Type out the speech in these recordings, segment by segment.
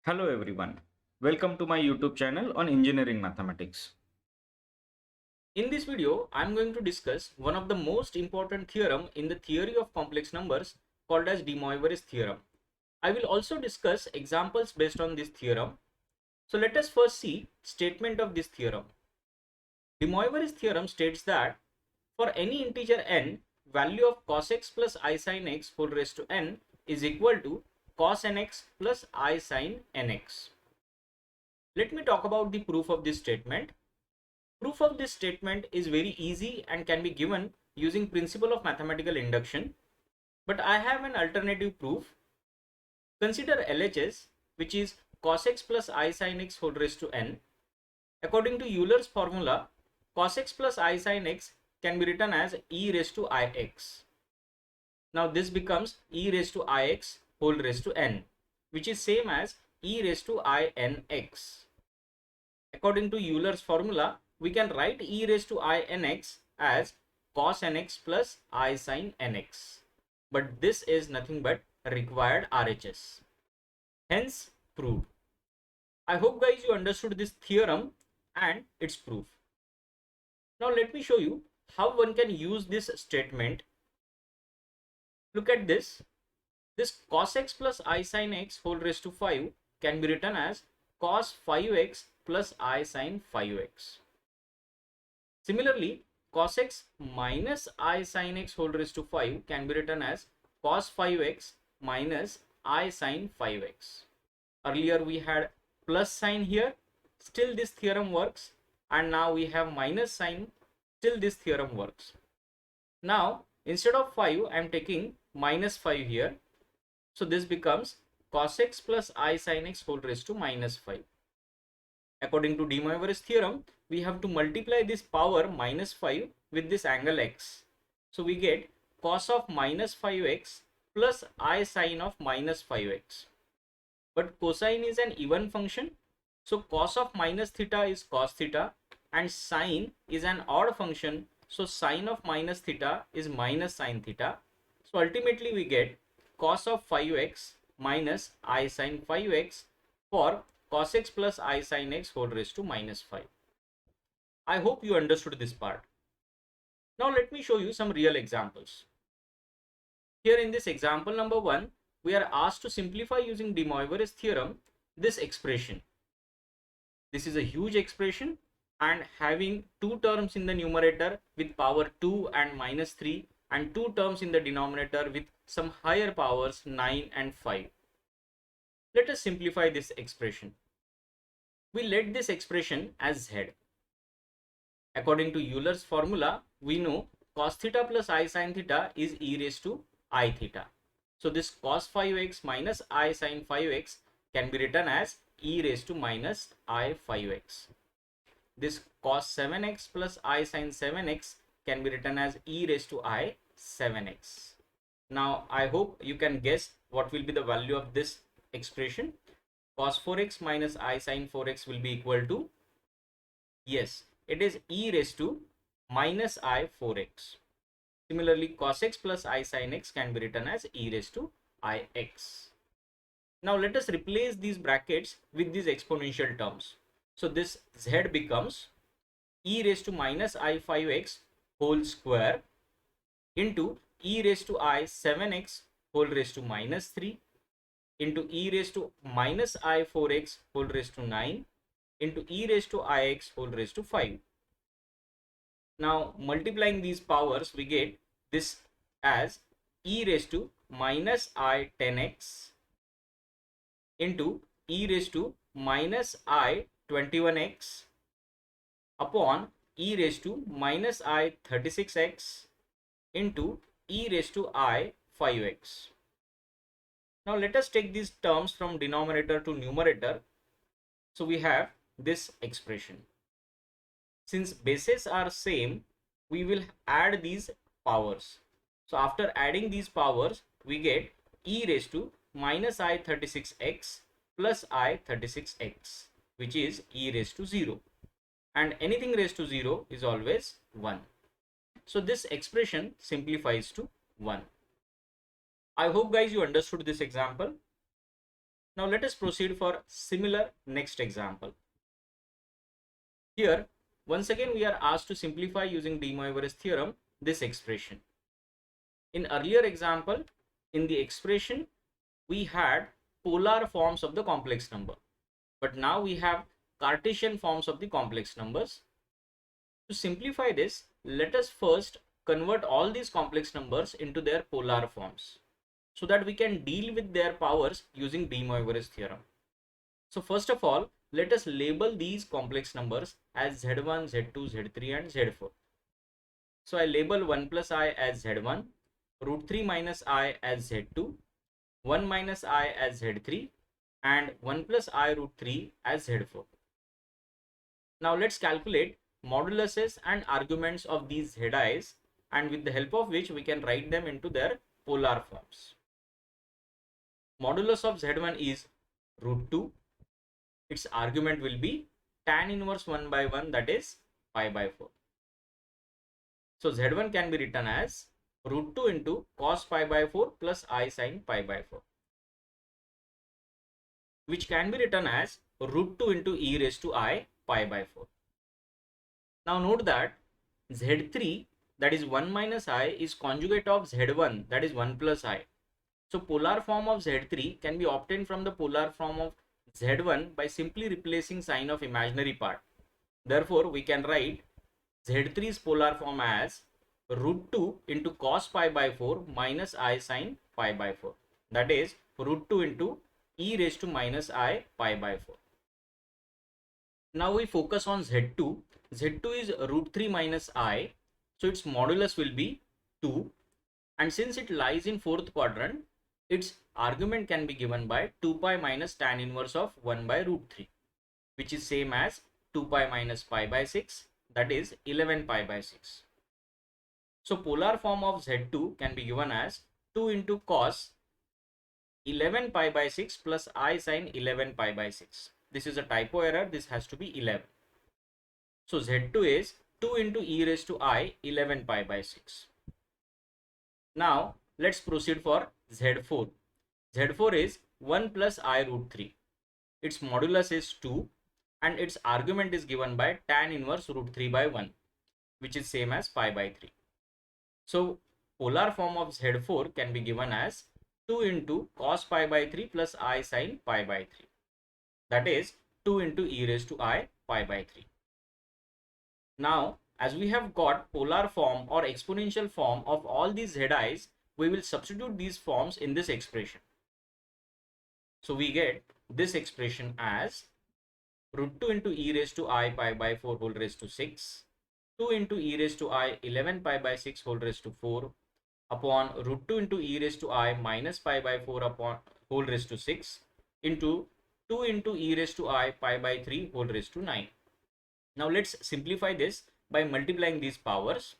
Hello everyone. Welcome to my YouTube channel on engineering mathematics. In this video, I am going to discuss one of the most important theorem in the theory of complex numbers called as de Moivre's theorem. I will also discuss examples based on this theorem. So let us first see statement of this theorem. De Moivre's theorem states that for any integer n, value of cos x plus I sin x whole raised to n is equal to cos nx plus I sin nx. Let me talk about the proof of this statement. Proof of this statement is very easy and can be given using principle of mathematical induction. But I have an alternative proof. Consider LHS, which is cos x plus I sin x whole raised to n. According to Euler's formula, cos x plus I sin x can be written as e raised to ix. Now this becomes e raised to ix whole raised to n, which is same as e raised to inx. According to Euler's formula, we can write e raised to inx as cos nx plus I sin nx. But this is nothing but required RHS. Hence proved. I hope guys you understood this theorem and its proof. Now let me show you how one can use this statement. Look at this. This cos x plus I sin x whole raised to 5 can be written as cos 5x plus I sin 5x. Similarly, cos x minus I sin x whole raised to 5 can be written as cos 5x minus I sin 5x. Earlier we had plus sign here, still this theorem works, and now we have minus sign, still this theorem works. Now instead of 5 I am taking minus 5 here, so this becomes cos x plus I sin x whole raised to minus 5. According to de Moivre's theorem, we have to multiply this power minus 5 with this angle x. So we get cos of minus 5x plus I sin of minus 5x. But cosine is an even function. So cos of minus theta is cos theta and sine is an odd function. So sine of minus theta is minus sine theta. So ultimately we get cos of 5x minus I sin 5x for cos x plus I sin x whole raised to minus 5. I hope you understood this part. Now let me show you some real examples. Here in this example number 1, we are asked to simplify using de Moivre's theorem this expression. This is a huge expression and having two terms in the numerator with power 2 and minus 3 and two terms in the denominator with some higher powers 9 and 5. Let us simplify this expression. We let this expression as z. According to Euler's formula, we know cos theta plus I sin theta is e raised to I theta. So this cos 5x minus I sin 5x can be written as e raised to minus I 5x. This cos 7x plus I sin 7x can be written as e raised to I 7x. Now I hope you can guess what will be the value of this expression. Cos 4x minus I sin 4x will be equal to, yes, it is e raised to minus I 4x. Similarly, cos x plus I sin x can be written as e raised to ix. Now let us replace these brackets with these exponential terms. So this z becomes e raised to minus I 5x whole square into e raised to I 7x whole raised to minus 3 into e raised to minus I 4x whole raised to 9 into e raised to ix whole raised to 5. Now multiplying these powers, we get this as e raised to minus I 10x into e raised to minus I 21x upon e raised to minus I 36x into e raised to I 5x. Now let us take these terms from denominator to numerator. So we have this expression. Since bases are same, we will add these powers. So after adding these powers, we get e raised to minus I 36x plus I 36x, which is e raised to 0. And anything raised to 0 is always 1. So this expression simplifies to 1. I hope guys you understood this example. Now let us proceed for similar next example. Here, once again, we are asked to simplify using de Moivre's theorem this expression. In earlier example, in the expression, we had polar forms of the complex number, but now we have Cartesian forms of the complex numbers. To simplify this, let us first convert all these complex numbers into their polar forms so that we can deal with their powers using de Moivre's theorem. So first of all, let us label these complex numbers as Z1, Z2, Z3 and Z4. So I label 1 plus I as Z1, root 3 minus I as Z2, 1 minus I as Z3 and 1 plus I root 3 as Z4. Now let's calculate moduluses and arguments of these zi's, and with the help of which we can write them into their polar forms. Modulus of Z1 is root 2. Its argument will be tan inverse 1 by 1, that is pi by 4. So Z1 can be written as root 2 into cos pi by 4 plus I sin pi by 4, which can be written as root 2 into e raised to I pi by 4. Now note that Z3, that is 1 minus I, is conjugate of Z1, that is 1 plus I. So polar form of Z3 can be obtained from the polar form of Z1 by simply replacing sign of imaginary part. Therefore, we can write Z3's polar form as root 2 into cos pi by 4 minus I sin pi by 4. That is root 2 into e raised to minus I pi by 4. Now we focus on Z2. Z2 is root 3 minus I. So its modulus will be 2. And since it lies in fourth quadrant, its argument can be given by 2 pi minus tan inverse of 1 by root 3, which is same as 2 pi minus pi by 6, that is 11 pi by 6. So polar form of Z2 can be given as 2 into cos 11 pi by 6 plus I sin 11 pi by 6. This is a typo error. This has to be 11. So Z2 is 2 into e raised to I 11 pi by 6. Now let's proceed for Z4. Z4 is 1 plus I root 3. Its modulus is 2 and its argument is given by tan inverse root 3 by 1, which is same as pi by 3. So polar form of Z4 can be given as 2 into cos pi by 3 plus I sin pi by 3. That is 2 into e raised to I pi by 3. Now, as we have got polar form or exponential form of all these zi's, we will substitute these forms in this expression. So we get this expression as root 2 into e raised to I pi by 4 whole raised to 6, 2 into e raised to I 11 pi by 6 whole raised to 4 upon root 2 into e raised to I minus pi by 4 upon whole raised to 6 into 2 into e raised to I pi by 3 whole raised to 9. Now let's simplify this by multiplying these powers.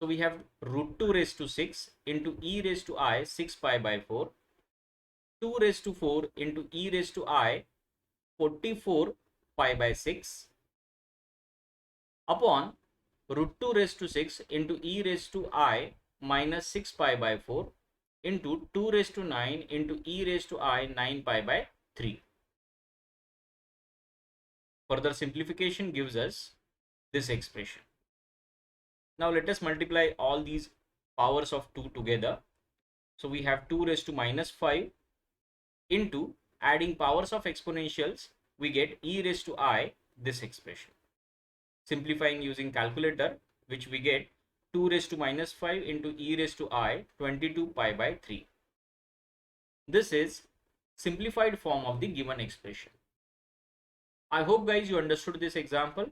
So we have root 2 raised to 6 into e raised to I 6 pi by 4, 2 raised to 4 into e raised to I 44 pi by 6 upon root 2 raised to 6 into e raised to I minus 6 pi by 4 into 2 raised to 9 into e raised to I 9 pi by 3. Further simplification gives us this expression. Now let us multiply all these powers of 2 together. So we have 2 raised to minus 5 into adding powers of exponentials, we get e raised to I, this expression. Simplifying using calculator, which we get 2 raised to minus 5 into e raised to I 22 pi by 3. This is simplified form of the given expression. I hope guys you understood this example.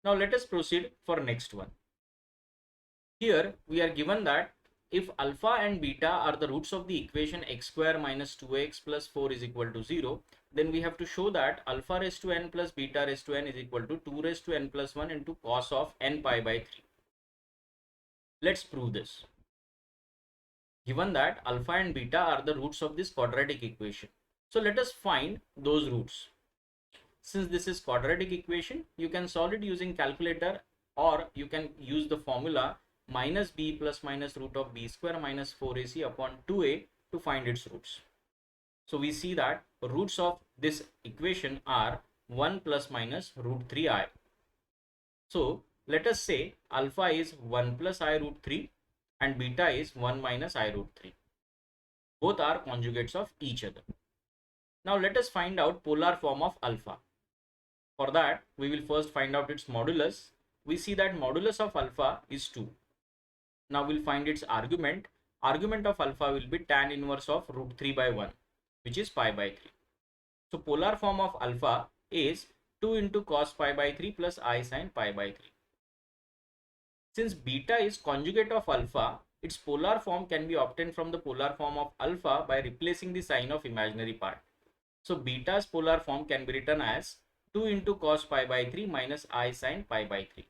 Now let us proceed for next one. Here we are given that if alpha and beta are the roots of the equation x square minus 2x plus 4 is equal to 0, then we have to show that alpha raised to n plus beta raised to n is equal to 2 raised to n plus 1 into cos of n pi by 3. Let's prove this. Given that alpha and beta are the roots of this quadratic equation, so let us find those roots. Since this is quadratic equation, you can solve it using calculator, or you can use the formula minus b plus minus root of b square minus 4ac upon 2a to find its roots. So we see that roots of this equation are 1 plus minus root 3i. So let us say alpha is 1 plus I root 3 and beta is 1 minus I root 3. Both are conjugates of each other. Now let us find out polar form of alpha. For that, we will first find out its modulus. We see that modulus of alpha is 2. Now we'll find its argument. Argument of alpha will be tan inverse of root 3 by 1, which is pi by 3. So polar form of alpha is 2 into cos pi by 3 plus I sin pi by 3. Since beta is conjugate of alpha, its polar form can be obtained from the polar form of alpha by replacing the sign of imaginary part. So beta's polar form can be written as 2 into cos pi by 3 minus I sin pi by 3.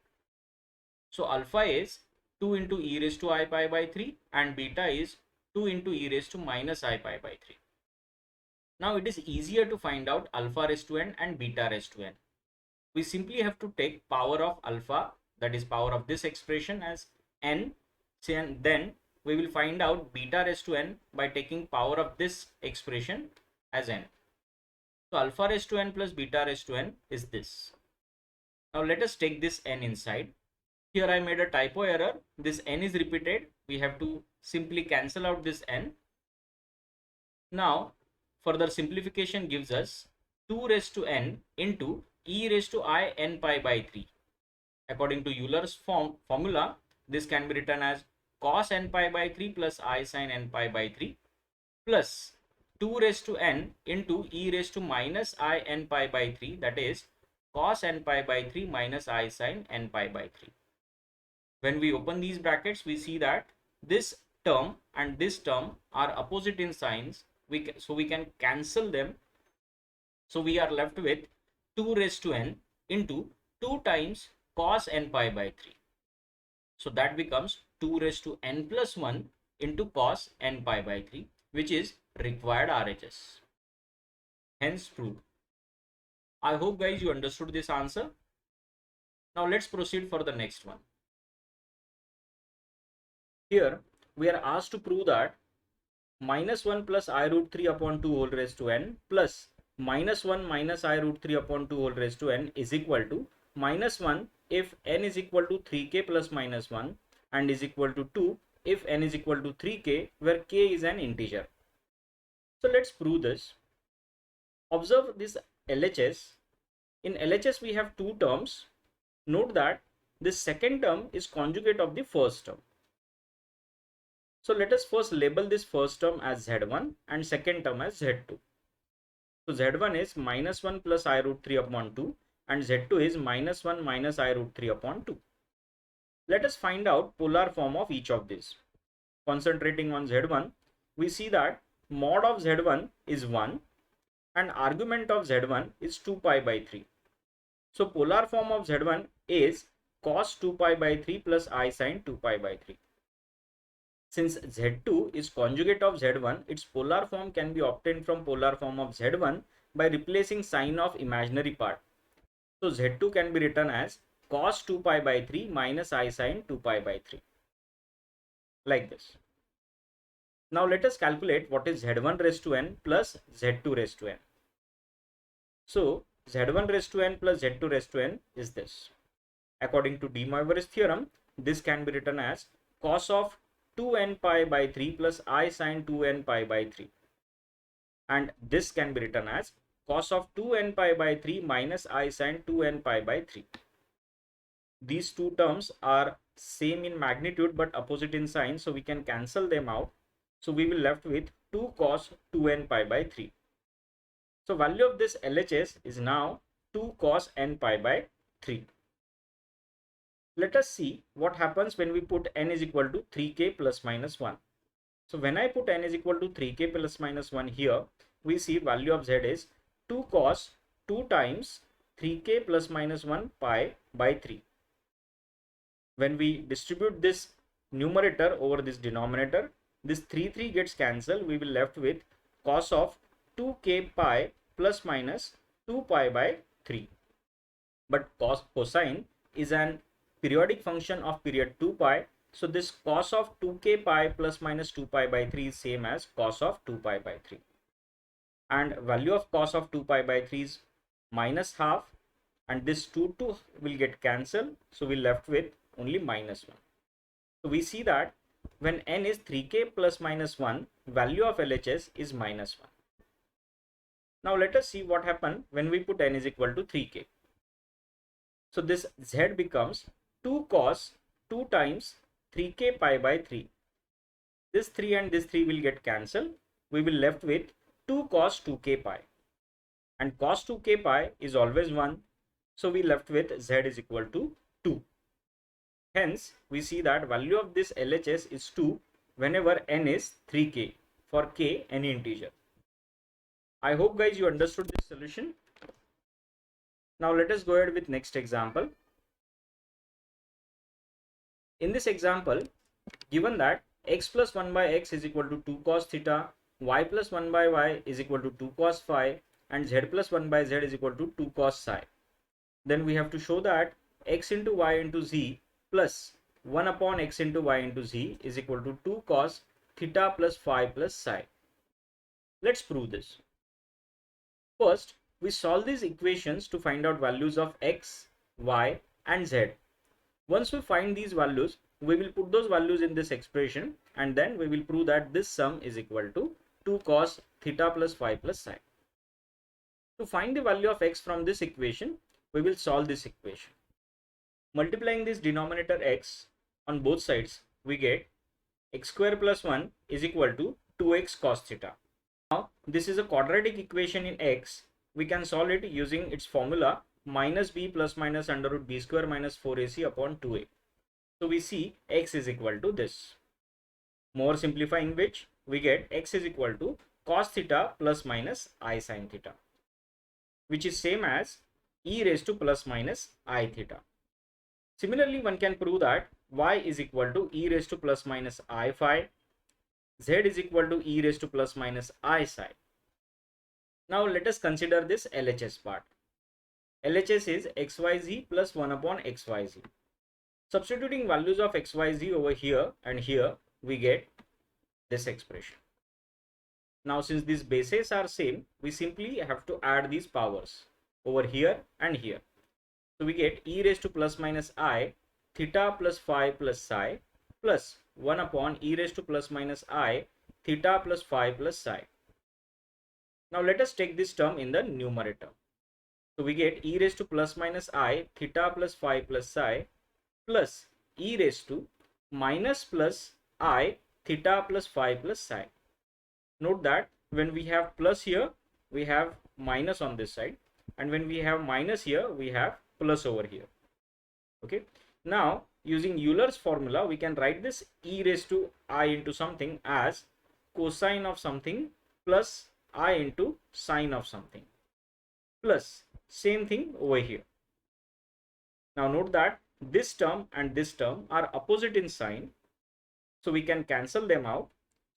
So alpha is 2 into e raised to I pi by 3 and beta is 2 into e raised to minus I pi by 3. Now it is easier to find out alpha raised to n and beta raised to n. We simply have to take power of alpha, that is power of this expression, as n, and then we will find out beta raised to n by taking power of this expression as n. So alpha raised to n plus beta raised to n is this. Now let us take this n inside. Here I made a typo error. This n is repeated. We have to simply cancel out this n. Now further simplification gives us 2 raised to n into e raised to I n pi by 3. According to Euler's formula, this can be written as cos n pi by 3 plus I sin n pi by 3 plus 2 raised to n into e raised to minus I n pi by 3, that is cos n pi by 3 minus I sin n pi by 3. When we open these brackets, we see that this term and this term are opposite in signs, so we can cancel them. So we are left with 2 raised to n into 2 times cos n pi by 3. So that becomes 2 raised to n plus 1 into cos n pi by 3, which is required RHS. Hence proved. I hope guys you understood this answer. Now let's proceed for the next one. Here we are asked to prove that minus 1 plus I root 3 upon 2 whole raised to n plus minus 1 minus I root 3 upon 2 whole raised to n is equal to minus 1 if n is equal to 3k plus minus 1 and is equal to 2 if n is equal to 3k, where k is an integer. So let's prove this. Observe this LHS. In LHS we have two terms. Note that this second term is conjugate of the first term. So let us first label this first term as Z1 and second term as Z2. So Z1 is minus 1 plus I root 3 upon 2 and Z2 is minus 1 minus I root 3 upon 2. Let us find out polar form of each of these. Concentrating on Z1, we see that mod of Z1 is 1 and argument of Z1 is 2 pi by 3. So polar form of Z1 is cos 2 pi by 3 plus I sin 2 pi by 3. Since Z2 is conjugate of Z1, its polar form can be obtained from polar form of Z1 by replacing sign of imaginary part. So Z2 can be written as cos 2 pi by 3 minus I sin 2 pi by 3. Like this. Now let us calculate what is Z1 raised to n plus Z2 raised to n. So Z1 raised to n plus Z2 raised to n is this. According to Moivre's theorem, this can be written as cos of 2n pi by 3 plus I sin 2n pi by 3. And this can be written as cos of 2n pi by 3 minus I sin 2n pi by 3. These two terms are same in magnitude but opposite in sign, so we can cancel them out. So we will left with 2 cos 2n pi by 3. So value of this LHS is now 2 cos n pi by 3. Let us see what happens when we put n is equal to 3k plus minus 1. So when I put n is equal to 3k plus minus 1 here, we see value of z is 2 cos 2 times 3k plus minus 1 pi by 3. When we distribute this numerator over this denominator, this 3 gets cancelled. We will left with cos of 2k pi plus minus 2 pi by 3. But cosine is an periodic function of period 2 pi. So this cos of 2k pi plus minus 2 pi by 3 is same as cos of 2 pi by 3. and value of cos of 2 pi by 3 is minus half, and this 2 will get cancelled, so we left with only minus 1. So we see that when n is 3k plus minus 1, value of LHS is minus 1. Now let us see what happened when we put n is equal to 3k. So this z becomes 2 cos 2 times 3k pi by 3. This 3 and this 3 will get cancelled. We will left with 2 cos 2k pi. And cos 2k pi is always 1. So we left with z is equal to 2. Hence, we see that value of this LHS is 2 whenever n is 3k, for k any integer. I hope guys you understood this solution. Now let us go ahead with next example. In this example, given that x plus 1 by x is equal to 2 cos theta, y plus 1 by y is equal to 2 cos phi, and z plus 1 by z is equal to 2 cos psi. Then we have to show that x into y into z plus 1 upon x into y into z is equal to 2 cos theta plus phi plus psi. Let's prove this. First, we solve these equations to find out values of x, y, and z. Once we find these values, we will put those values in this expression, and then we will prove that this sum is equal to 2 cos theta plus phi plus psi. To find the value of x from this equation, we will solve this equation. Multiplying this denominator x on both sides, we get x square plus 1 is equal to 2x cos theta. Now, this is a quadratic equation in x. We can solve it using its formula minus b plus minus under root b square minus 4ac upon 2a. So we see x is equal to this. More simplifying which, we get x is equal to cos theta plus minus I sin theta, which is same as e raised to plus minus I theta. Similarly, one can prove that y is equal to e raised to plus minus I phi, z is equal to e raised to plus minus I psi. Now let us consider this LHS part. LHS is xyz plus 1 upon xyz. Substituting values of xyz over here and here, we get this expression. Now since these bases are same, we simply have to add these powers over here and here. So we get e raised to plus minus I theta plus phi plus psi plus 1 upon e raised to plus minus I theta plus phi plus psi. Now let us take this term in the numerator. So we get e raised to plus minus I theta plus phi plus psi plus e raised to minus plus I theta plus phi plus psi. Note that when we have plus here, we have minus on this side, and when we have minus here, we have plus over here. Okay. Now using Euler's formula, we can write this e raised to I into something as cosine of something plus I into sine of something, plus same thing over here. Now note that this term and this term are opposite in sign, so we can cancel them out.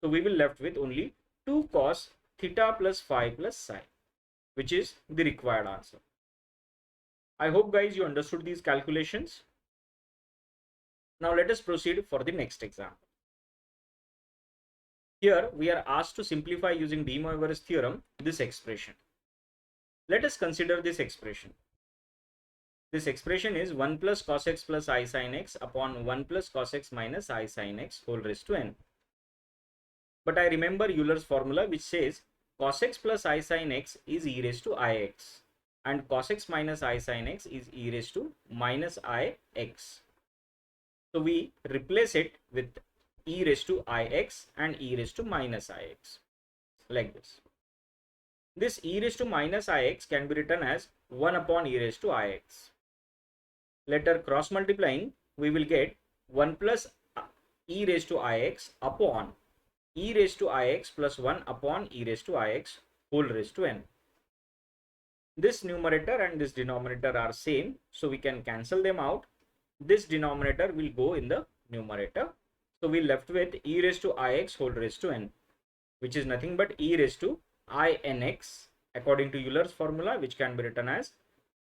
So we will left with only 2 cos theta plus phi plus psi, which is the required answer. I hope guys you understood these calculations. Now let us proceed for the next example. Here we are asked to simplify using de Moivre's theorem this expression. Let us consider this expression. This expression is 1 plus cos x plus I sin x upon 1 plus cos x minus I sin x whole raised to n. But I remember Euler's formula which says cos x plus I sin x is e raised to ix, and cos x minus I sin x is e raised to minus ix. So we replace it with e raised to ix and e raised to minus ix, like this. This e raised to minus ix can be written as 1 upon e raised to ix. Later cross multiplying, we will get 1 plus e raised to ix upon e raised to ix plus 1 upon e raised to ix whole raised to n. This numerator and this denominator are same, so we can cancel them out. This denominator will go in the numerator. So we left with e raised to ix whole raised to n, which is nothing but e raised to inx according to Euler's formula, which can be written as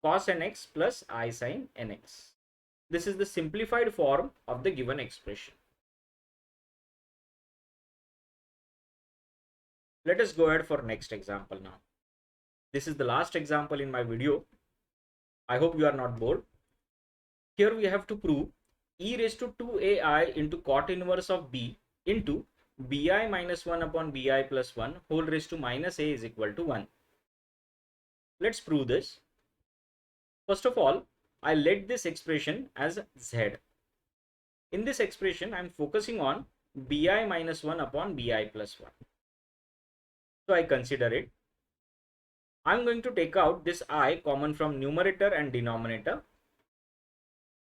cos nx plus I sin nx. This is the simplified form of the given expression. Let us go ahead for next example now. This is the last example in my video. I hope you are not bored. Here we have to prove e raised to 2ai into cot inverse of b into bi minus 1 upon bi plus 1 whole raised to minus a is equal to 1. Let's prove this. First of all, I let this expression as z. In this expression, I am focusing on bi minus 1 upon bi plus 1. So I consider it. I am going to take out this I common from numerator and denominator.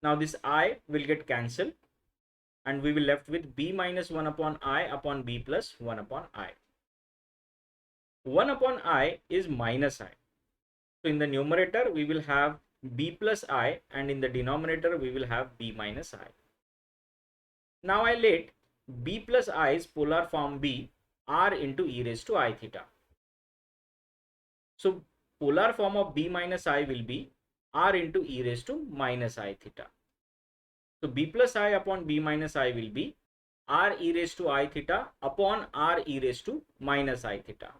Now this I will get cancelled and we will left with b minus 1 upon b plus 1 upon I. 1 upon I is minus I. So in the numerator we will have b plus I and in the denominator we will have b minus I. Now I let b plus i's polar form be r into e raised to I theta. So polar form of b minus I will be r into e raised to minus I theta. So b plus I upon b minus I will be r e raised to I theta upon r e raised to minus I theta.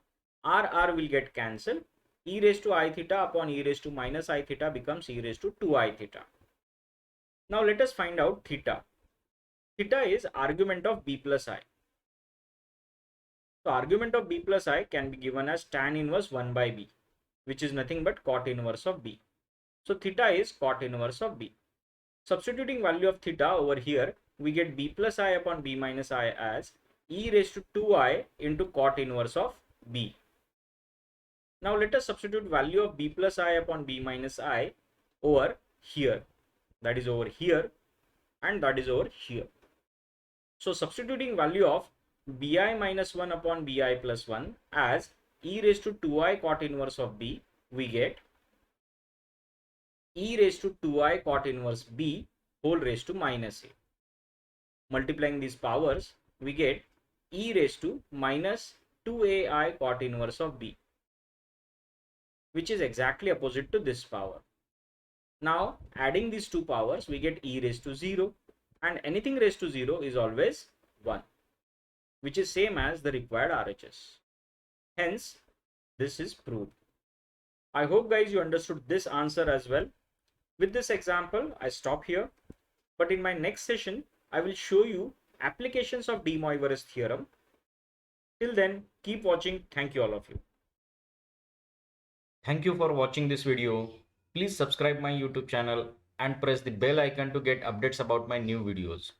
R will get cancelled. E raised to I theta upon e raised to minus I theta becomes e raised to 2I theta. Now let us find out theta. Theta is argument of b plus I. So argument of b plus I can be given as tan inverse 1 by b, which is nothing but cot inverse of b. So theta is cot inverse of b. Substituting value of theta over here, we get b plus I upon b minus I as e raised to 2I into cot inverse of b. Now let us substitute value of b plus I upon b minus I over here. That is over here and that is over here. So substituting value of bi minus 1 upon bi plus 1 as e raised to 2I cot inverse of b, we get e raised to 2I cot inverse b whole raised to minus a. Multiplying these powers, we get e raised to minus 2ai cot inverse of b, which is exactly opposite to this power. Now adding these two powers, we get e raised to 0, and anything raised to 0 is always 1, which is same as the required RHS. Hence, this is proved. I hope guys you understood this answer as well. With this example, I stop here. But in my next session, I will show you applications of de Moivre's theorem. Till then, keep watching. Thank you all of you. Thank you for watching this video. Please subscribe my YouTube channel and press the bell icon to get updates about my new videos.